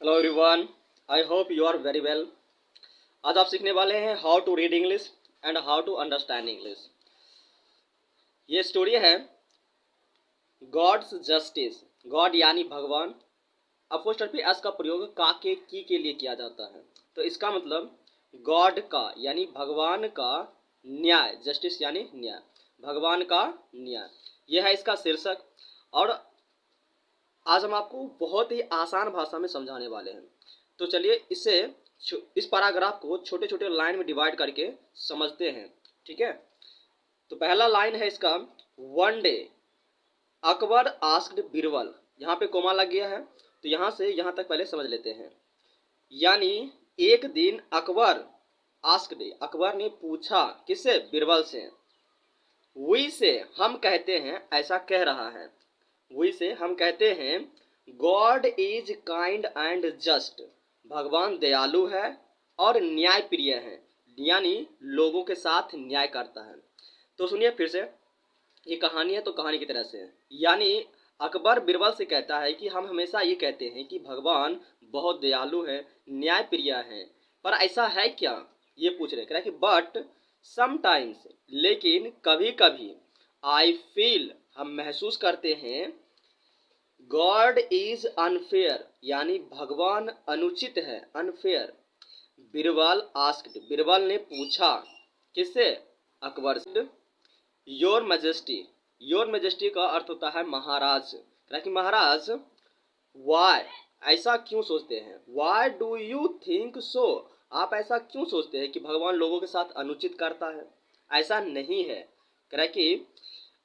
Hello everyone, I hope you are very well. आज आप सीखने वाले हैं how to read English and how to understand English. ये स्टोरी है गॉड्स जस्टिस। गॉड यानी भगवान, अपोस्ट्रोफी एस का प्रयोग का के की के लिए किया जाता है। तो इसका मतलब गॉड का यानी भगवान का न्याय, जस्टिस यानी न्याय, भगवान का न्याय, यह है इसका शीर्षक। और आज हम आपको बहुत ही आसान भाषा में समझाने वाले हैं। तो चलिए इस पैराग्राफ को छोटे छोटे लाइन में डिवाइड करके समझते हैं। ठीक है, तो पहला लाइन है इसका, one day Akbar asked Birbal. यहाँ पे कोमा लग गया है, तो यहाँ से यहाँ तक पहले समझ लेते हैं। यानी एक दिन अकबर आस्क्ड, अकबर ने पूछा, किससे? बीरबल से। वी से हम कहते हैं, ऐसा कह रहा है। वी से हम कहते हैं, God is kind and just. भगवान दयालु है और न्याय प्रिय है, यानी लोगों के साथ न्याय करता है। तो सुनिए फिर से, ये कहानी है तो कहानी की तरह से है। यानी अकबर बीरबल से कहता है कि हम हमेशा ये कहते हैं कि भगवान बहुत दयालु है, न्याय प्रिय है, पर ऐसा है क्या? ये पूछ रहे कि बट समटाइम्स, लेकिन कभी कभी, आई फील हम महसूस करते हैं, गॉड इज अनफेयर यानी भगवान अनुचित है, अनफेयर। बीरबल आस्क्ड, बीरबल ने पूछा, किससे? अकबर से। योर मैजेस्टी, योर मैजेस्टी का अर्थ होता है महाराज। कि महाराज, वाई ऐसा क्यों सोचते हैं? Why do you think so, आप ऐसा क्यों सोचते हैं कि भगवान लोगों के साथ अनुचित करता है? ऐसा नहीं है। कि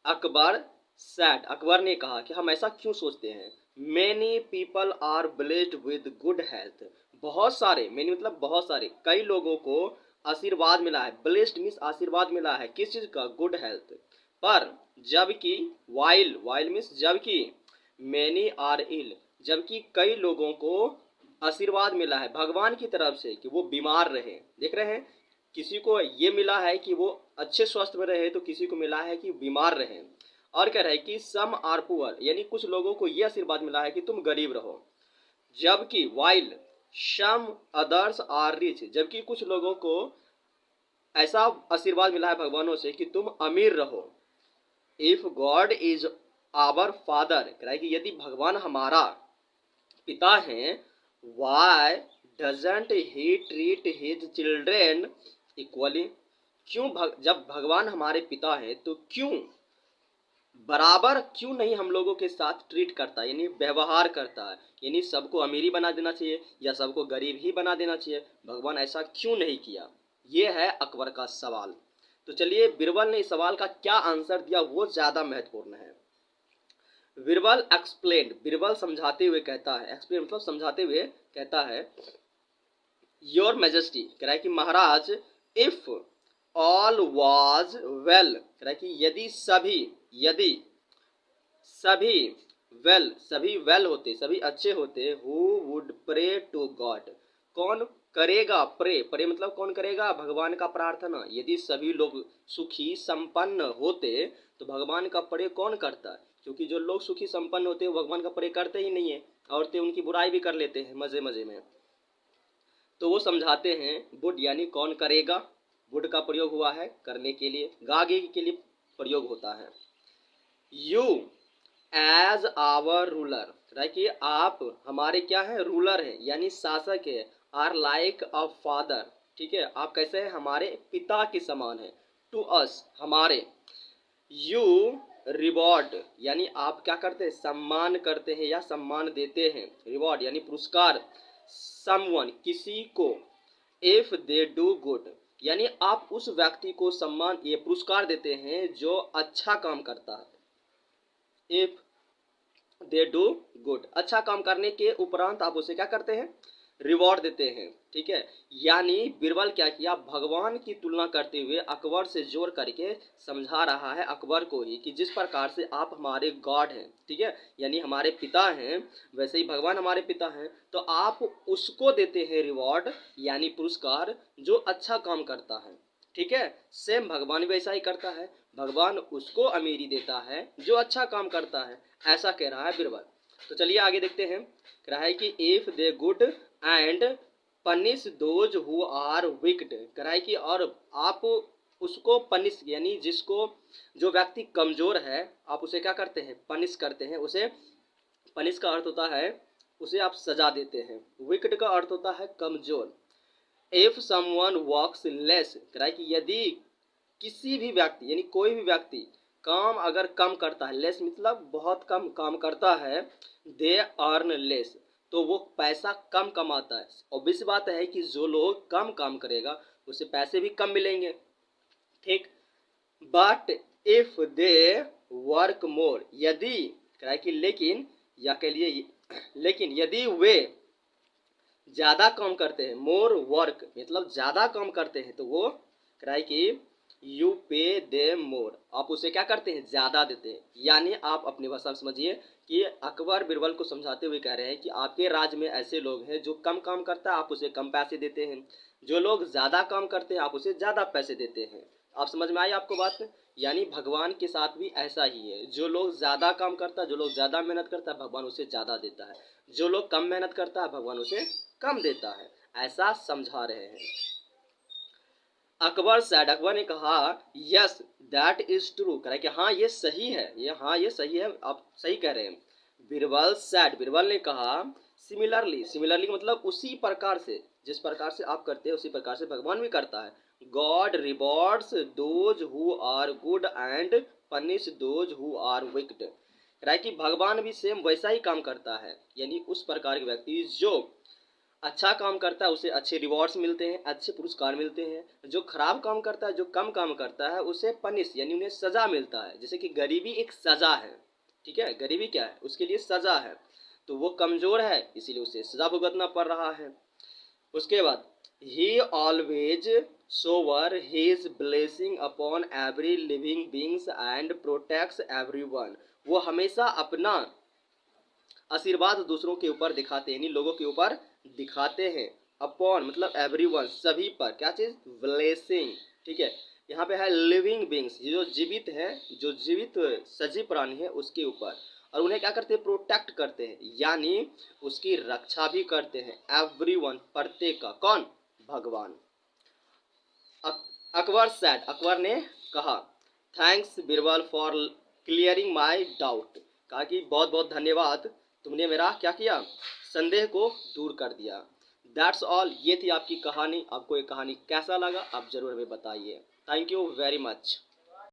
अकबर सैड, अकबर ने कहा कि हम ऐसा क्यों सोचते हैं। Many people are blessed with good health, बहुत सारे, मैनी मतलब बहुत सारे, कई लोगों को आशीर्वाद मिला है। ब्लेस्ड मीन्स आशीर्वाद मिला है, किस चीज का? Good health. पर जबकि, वाइल, वाइल मीन्स जबकि, मैनी आर इल, जबकि कई लोगों को आशीर्वाद मिला है भगवान की तरफ से कि वो बीमार रहे। देख रहे हैं, किसी को ये मिला है कि वो अच्छे स्वास्थ्य में रहे, तो किसी को मिला है कि बीमार रहे। और कह रहे हैं कि सम आर पुअर, यानी कुछ लोगों को यह आशीर्वाद मिला है कि तुम गरीब रहो। जबकि while some others are rich, जबकि कुछ लोगों को ऐसा आशीर्वाद मिला है भगवानों से कि तुम अमीर रहो। If God is our father, कि यदि भगवान हमारा पिता हैं, why doesn't he treat his children equally, क्यों जब भगवान हमारे पिता हैं तो क्यों बराबर, क्यों नहीं हम लोगों के साथ ट्रीट करता है, यानी व्यवहार करता है। यानी सबको अमीरी बना देना चाहिए या सबको गरीब ही बना देना चाहिए, भगवान ऐसा क्यों नहीं किया? ये है अकबर का सवाल। तो चलिए, बीरबल ने इस सवाल का क्या आंसर दिया वो ज़्यादा महत्वपूर्ण है। बीरबल एक्सप्लेन, बीरबल समझाते हुए कहता है, एक्सप्लेन मतलब समझाते हुए कहता है, योर मैजेस्टी, कह रहा है कि महाराज, इफ ऑल वाज वेल, कह रहा है कि यदि सभी, यदि सभी वेल, सभी वेल होते, सभी अच्छे होते, who would pray to God, कौन करेगा प्रे? प्रे मतलब कौन करेगा? भगवान का प्रार्थना। यदि सभी लोग सुखी संपन्न होते तो भगवान का प्रे कौन करता? क्योंकि जो लोग सुखी संपन्न होते हैं वो भगवान का प्रे करते ही नहीं है, औरतें उनकी बुराई भी कर लेते हैं मजे मजे में। तो वो समझाते हैं, वुड यानी कौन करेगा, वुड का प्रयोग हुआ है करने के लिए, गागे के लिए प्रयोग होता है। यू एज आवर रूलर, कि आप हमारे क्या है? रूलर हैं, यानी शासक है। आर लाइक अ फादर, ठीक है, आप कैसे हैं? हमारे पिता के समान है। टू अस, हमारे। यू रिवॉर्ड, यानी आप क्या करते हैं? सम्मान करते हैं या सम्मान देते हैं। रिवॉर्ड यानी पुरस्कार। समवन, किसी को। इफ दे डू गुड, यानी आप उस व्यक्ति को सम्मान, ये पुरस्कार देते हैं जो अच्छा काम करता है। इफ दे डू गुड, अच्छा काम करने के उपरांत आप उसे क्या करते हैं? रिवॉर्ड देते हैं। ठीक है, यानी बीरबल क्या किया? भगवान की तुलना करते हुए अकबर से जोड़ करके समझा रहा है अकबर को ही कि जिस प्रकार से आप हमारे गॉड हैं, ठीक है, यानी हमारे पिता हैं, वैसे ही भगवान हमारे पिता हैं, तो आप उसको देते हैं रिवॉर्ड यानी पुरस्कार जो अच्छा काम करता है। ठीक है, सेम भगवान भी ऐसा ही करता है, भगवान उसको अमीरी देता है जो अच्छा काम करता है, ऐसा कह रहा है बीरबल। तो चलिए आगे देखते हैं। कह रहा है कि if they good and punish those who are wicked, कह रहा है कि और आप उसको पनिश यानी जिसको जो व्यक्ति कमजोर है आप उसे क्या करते हैं, पनिश करते हैं उसे। पनिश का अर्थ होता है उसे आप सजा देते हैं, विक्ड का अर्थ होता है कमजोर। इफ समवन वर्क्स लेस, कह रहा है कि यदि किसी भी व्यक्ति यानी कोई भी व्यक्ति काम अगर कम करता है, लेस मतलब बहुत कम काम करता है, दे अर्न लेस तो वो पैसा कम कमाता है। ऑब्वियस बात है कि जो लोग कम काम करेगा उसे पैसे भी कम मिलेंगे, ठीक। But if they work more, यदि कह रहा है कि लेकिन या के लिए लेकिन यदि वे ज़्यादा काम करते हैं, मोर वर्क मतलब ज़्यादा काम करते हैं, तो वो कह रहा है कि यू पे दे मोर, आप उसे क्या करते हैं, ज़्यादा देते हैं। यानी आप अपनी भाषा में समझिए कि अकबर बिरबल को समझाते हुए कह रहे हैं कि आपके राज्य में ऐसे लोग हैं जो कम काम करता है आप उसे कम पैसे देते हैं, जो लोग ज़्यादा काम करते हैं आप उसे ज़्यादा पैसे देते हैं। आप समझ में आई आपको बात। यानी भगवान के साथ भी ऐसा ही है, जो लोग ज़्यादा काम करता है, जो लोग ज़्यादा मेहनत करता है भगवान उसे ज़्यादा देता है, जो लोग कम मेहनत करता है भगवान उसे कम देता है, ऐसा समझा रहे हैं। अकबर सैड, अकबर ने कहा यस दैट इज ट्रू, कह रहा है कि हाँ ये सही है, ये सही है, आप सही कह रहे हैं। बिरबल सैड, बिरबल ने कहा सिमिलरली, सिमिलरली मतलब उसी प्रकार से, जिस प्रकार से आप करते हैं उसी प्रकार से भगवान भी करता है। God rewards those who are good and punish those who are wicked, कह रहा है कि भगवान भी सेम वैसा ही काम करता है, यानी उस प्रकार के व्यक्ति जो अच्छा काम करता है उसे अच्छे रिवॉर्ड्स मिलते हैं, अच्छे पुरस्कार मिलते हैं। जो खराब काम करता है, जो कम काम करता है उसे पनिश यानी उन्हें सज़ा मिलता है। जैसे कि गरीबी एक सज़ा है, ठीक है, गरीबी क्या है, उसके लिए सज़ा है, तो वो कमज़ोर है इसीलिए उसे सज़ा भुगतना पड़ रहा है। उसके बाद he always showers his blessing upon every living beings and protects everyone, वो हमेशा अपना आशीर्वाद दूसरों के ऊपर दिखाते हैं, यानी लोगों के ऊपर दिखाते हैं। अपॉन मतलब एवरीवन सभी पर, क्या चीज़, ब्लेसिंग, ठीक है। यहाँ पे है लिविंग बींग्स, जो जीवित है, जो जीवित सजीव प्राणी है उसके ऊपर, और उन्हें क्या करते हैं, प्रोटेक्ट करते हैं यानी उसकी रक्षा भी करते हैं। एवरीवन प्रत्येक का, कौन, भगवान। अकबर सैड, अकबर ने कहा thanks Birbal for clearing my doubt, कहा कि बहुत बहुत धन्यवाद तुमने मेरा क्या किया, संदेह को दूर कर दिया। दैट्स ऑल, ये थी आपकी कहानी। आपको ये कहानी कैसा लगा आप ज़रूर हमें बताइए। Thank you very much.